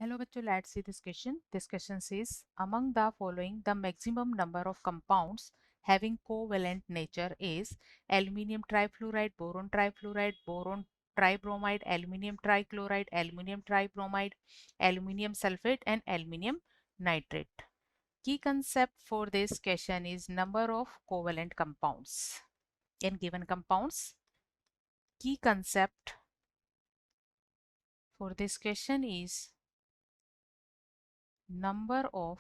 Hello bachcho, let's see this question. This question says, among the following, the maximum number of compounds having covalent nature is aluminium trifluoride, boron trifluoride, boron tribromide, aluminium trichloride, aluminium tribromide, aluminium sulfate, and aluminium nitrate. Key concept for this question is number of covalent compounds. In given compounds, key concept for this question is number of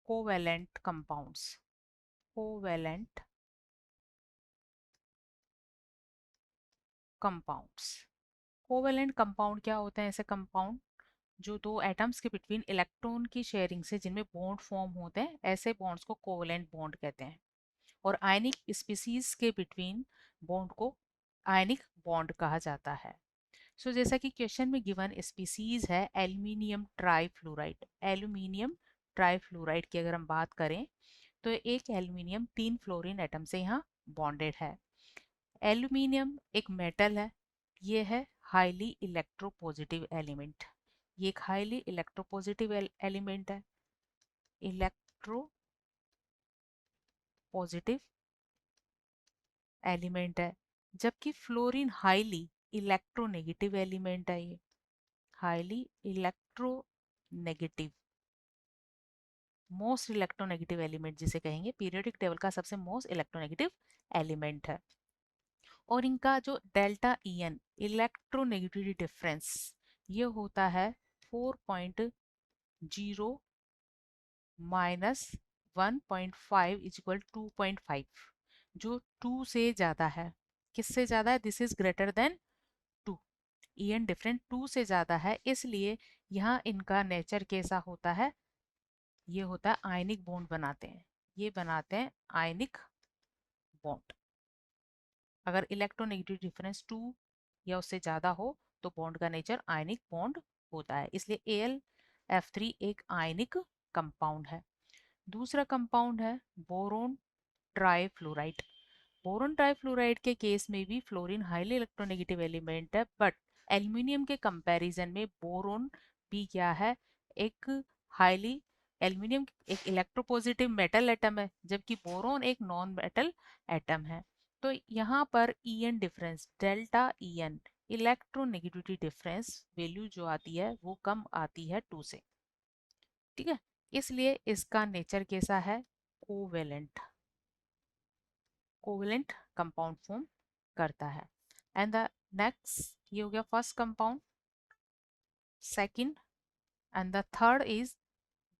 covalent compounds. Covalent compounds. Covalent compound क्या होते हैं? ऐसे compound जो दो atoms के between electron की sharing से जिनमें बॉन्ड फॉर्म होते हैं, ऐसे बॉन्ड्स को कोवेलेंट बॉन्ड कहते हैं। और आयनिक स्पीसीज के बिटवीन बॉन्ड को आयनिक बॉन्ड कहा जाता है। जैसा कि क्वेश्चन में गिवन स्पीसीज है एल्यूमिनियम ट्राईफ्लोराइड। एल्यूमिनियम ट्राईफ्लोराइड की अगर हम बात करें तो एक एल्यूमिनियम 3 फ्लोरीन एटम से यहाँ बॉन्डेड है। एल्यूमिनियम एक मेटल है, ये है हाईली इलेक्ट्रोपॉजिटिव एलिमेंट। ये एक हाईली इलेक्ट्रोपॉजिटिव एलिमेंट है, इलेक्ट्रो पॉजिटिव एलिमेंट है। जबकि फ्लोरीन हाईली इलेक्ट्रोनेगेटिव एलिमेंट है। ये highly electronegative, most electronegative element जिसे कहेंगे, पीरियोडिक टेबल का सबसे मोस्ट इलेक्ट्रोनेगेटिव एलिमेंट है। और इनका जो delta E N electronegativity difference ये होता है 4.0 माइनस 1.5 इज इक्वल 2.5, जो 2 से ज़्यादा है। किससे ज़्यादा है? This is greater than 2। E N different 2 से ज़्यादा है, इसलिए यहाँ इनका नेचर कैसा होता है? ये होता है आयनिक बॉन्ड बनाते हैं, ये बनाते हैं आयनिक बॉन्ड। अगर इलेक्ट्रोनेगेटिव डिफरेंस 2 या उससे ज़्यादा हो तो बॉन्ड का नेचर आयनिक बॉन्ड होता है, इसलिए AlF3 एक आयनिक कंपाउंड है। दूसरा कंपाउंड है बोरोन ट्राईफ्लोराइड। बोरोन ट्राईफ्लोराइड के केस में भी फ्लोरीन हाईली इलेक्ट्रोनेगेटिव एलिमेंट है, बट एल्यूमिनियम के कंपैरिजन में बोरोन भी क्या है? एक हाईली, एल्यूमिनियम एक इलेक्ट्रोपॉजिटिव मेटल एटम है, जबकि बोरोन एक नॉन मेटल एटम है। तो यहाँ पर E N difference, delta E N electronegativity difference value जो आती है वो कम आती है 2 से। ठीक है, इसलिए इसका नेचर कैसा है? कोवेलेंट, कोवेलेंट कंपाउंड फॉर्म करता है। एंड द नेक्स्ट, ये हो गया first compound. Second and the third is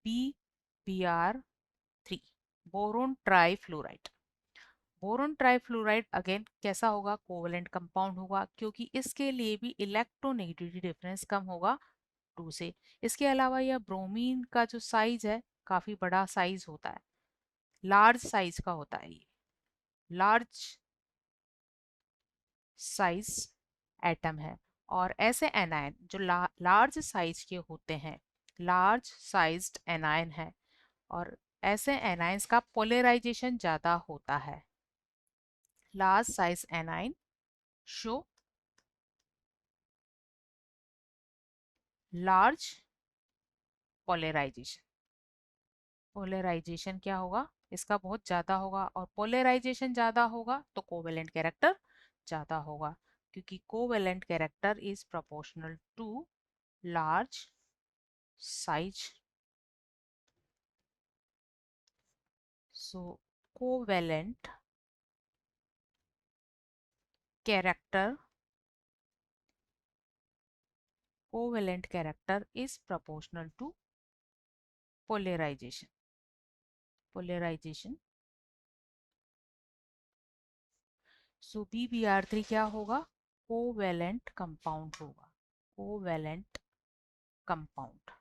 BBr3, boron trifluoride. Boron trifluoride again कैसा होगा? कोवेलेंट कंपाउंड होगा, क्योंकि इसके लिए भी इलेक्ट्रोनेगेटिविटी डिफरेंस कम होगा 2 से। इसके अलावा यह ब्रोमीन का जो साइज है काफी बड़ा साइज होता है, लार्ज साइज का होता है। ये लार्ज साइज एटम है। और ऐसे एनायन जो लार्ज साइज के होते हैं, लार्ज साइज्ड एनायन है, और ऐसे एनायंस का पोलराइजेशन ज्यादा होता है। Large size anion show large polarization. Polarization क्या होगा? इसका बहुत ज्यादा होगा, और पोलराइजेशन ज्यादा होगा तो कोवेलेंट कैरेक्टर ज्यादा होगा, क्योंकि covalent character is proportional to large size. So covalent character, covalent character is proportional to polarization. Polarization. So BBr3 क्या होगा? कोवेलेंट कंपाउंड होगा, covalent compound.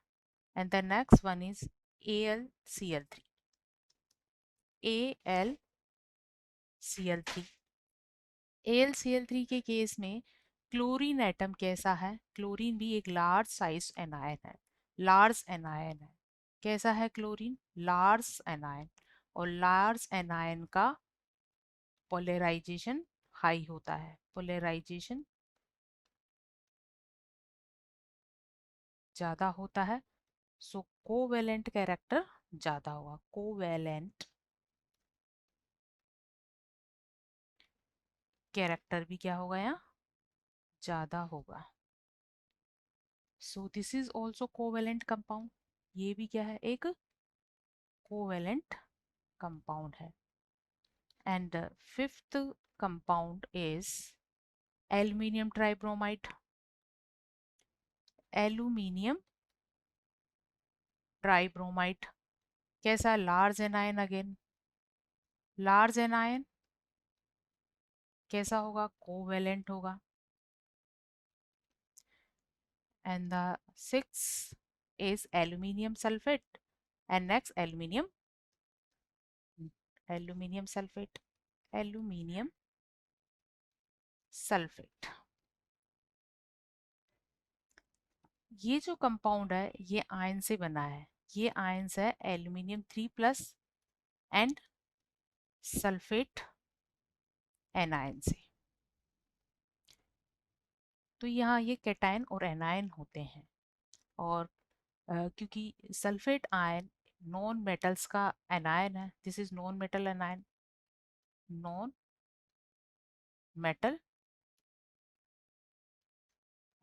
And the next one is AlCl3। AlCl3, AlCl3 के case में chlorine atom कैसा है? Chlorine भी एक large size anion है, लार्ज एनायन है। कैसा है क्लोरीन? Large anion. और लार्ज एनायन का पोलराइजेशन हाई होता है, पोलराइजेशन ज़्यादा होता है, सो कोवेलेंट कैरेक्टर ज़्यादा होगा। कोवेलेंट कैरेक्टर भी क्या होगा यहाँ, ज़्यादा होगा। So this is also covalent compound, ये भी क्या है, एक कोवेलेंट कंपाउंड है। And fifth compound is aluminium tribromide. Aluminium tribromide कैसा, large anion, again large anion कैसा होगा, कोवेलेंट होगा। And the six is aluminium sulphate, and next aluminium sulphate, aluminium sulphate. ये जो कंपाउंड है ये आयन से बना है, ये आयन्स है एल्यूमिनियम 3+ एंड सल्फेट एनायन से। तो यहाँ ये कैटायन और एनायन होते हैं। और क्योंकि सल्फेट आयन नॉन मेटल्स का एनायन है, this is non metal anion, non metal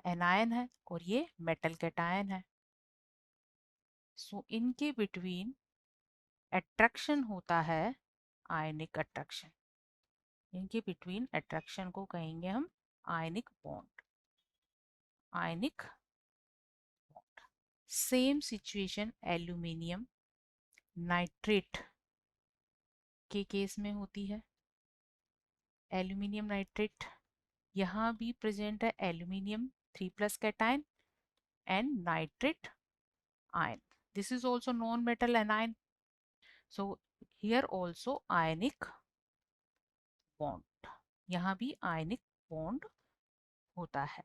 anion है, और ये मेटल कैटायन है। सो इनके बिटवीन अट्रैक्शन होता है, आयनिक अट्रैक्शन। इनके बिटवीन अट्रैक्शन को कहेंगे हम ionic bond, ionic bond. Same situation aluminium nitrate के केस में होती है। एल्यूमिनियम नाइट्रेट, यहाँ भी प्रेजेंट है aluminium 3+ cation and nitrate ion. This is also non-metal anion. So here also ionic bond. यहाँ भी ionic bond होता है।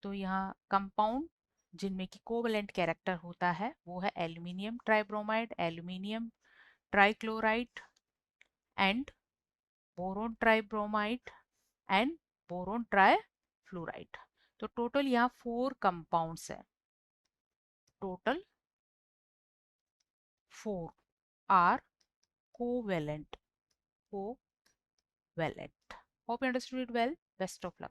तो यहाँ कंपाउंड जिनमें की कोवेलेंट कैरेक्टर होता है वो है aluminium tribromide, aluminium trichloride and boron tribromide and boron trifluoride. तो टोटल यहाँ 4 कंपाउंड्स है, total 4 are covalent. Hope you understood it well. Best of luck.